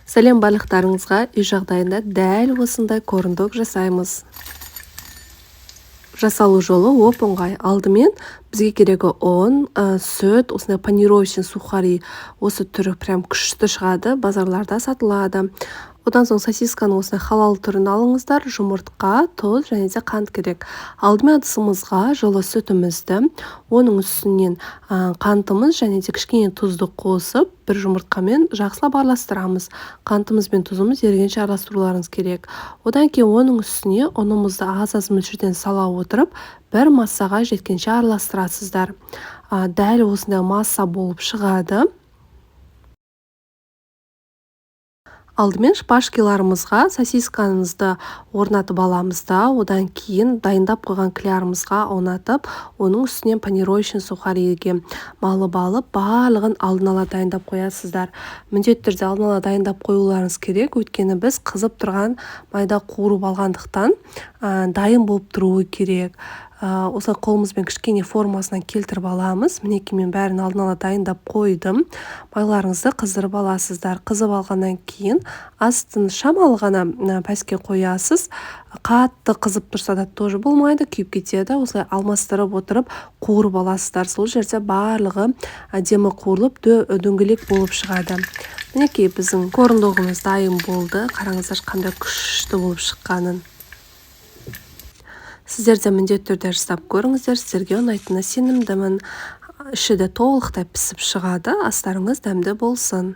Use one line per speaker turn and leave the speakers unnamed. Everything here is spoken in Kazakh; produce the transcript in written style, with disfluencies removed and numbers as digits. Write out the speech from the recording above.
Сәлем барлықтарыңызға, үй жағдайында дәл осындай корындық жасаймыз. Жасалу жолы оп-оңай. Алдымен бізге керегі ұн, сүт, осындай панировочный сухари, осы түрі прям күшті шығады, базарларда сатылады. Одан соң сосисканы осындай халал түрін алыңыздар, жұмыртқа, тұз және де қант керек. Алдымен ыдысымызға жылы сүтімізді, оның үстінен қантымыз және де кішкене тұзды қосып, бір жұмыртқамен жақсылап араластырамыз. Қантымыз бен тұзымыз ерігенше араластыруларыңыз керек. Одан кейін оның үстіне ұнымызды аз мөлшерден сала отырып, бір массаға жеткенше араластырасыздар. Дәл осындай масса болып шығады. Алдымен шпажкаларымызға сосискамызды орнатып аламыз да, одан кейін дайындап қойған клярымызға орнатып, оның үстінен панировочный сухариге малып алып, барлығын алдын ала дайындап қоясыздар. Міндетті түрде алдын ала дайындап қоюларыңыз керек, өйткені біз қызып тұрған майда қуырып алғандықтан дайын болып тұруы керек. Осы қолымызбен кішкене формасынан келтіріп аламыз. Мінекей мен бәрін алдын ала дайындап қойдым. Майларыңызды қыздырып аласыздар. Қызып алғаннан кейін астын шамалы ғана пәске қоясыз. Қатты қызып тұрса да тоже болмайды, күйіп кетеді. Осылай алмастырып отырып қуырып аласыздар. Сол жерде барлығы әдемі қуырылып дөңгелек болып шығады. Мінекей біздің корындығымыз дайын болды. Қараңыздар қандай күшті болып шыққанын. Сіздер де міндетті түрде жасап көріңіздер, сіздерге ұнайтынына сенімдімін. Іші де толықтай пісіп шығады, астарыңыз дәмді болсын.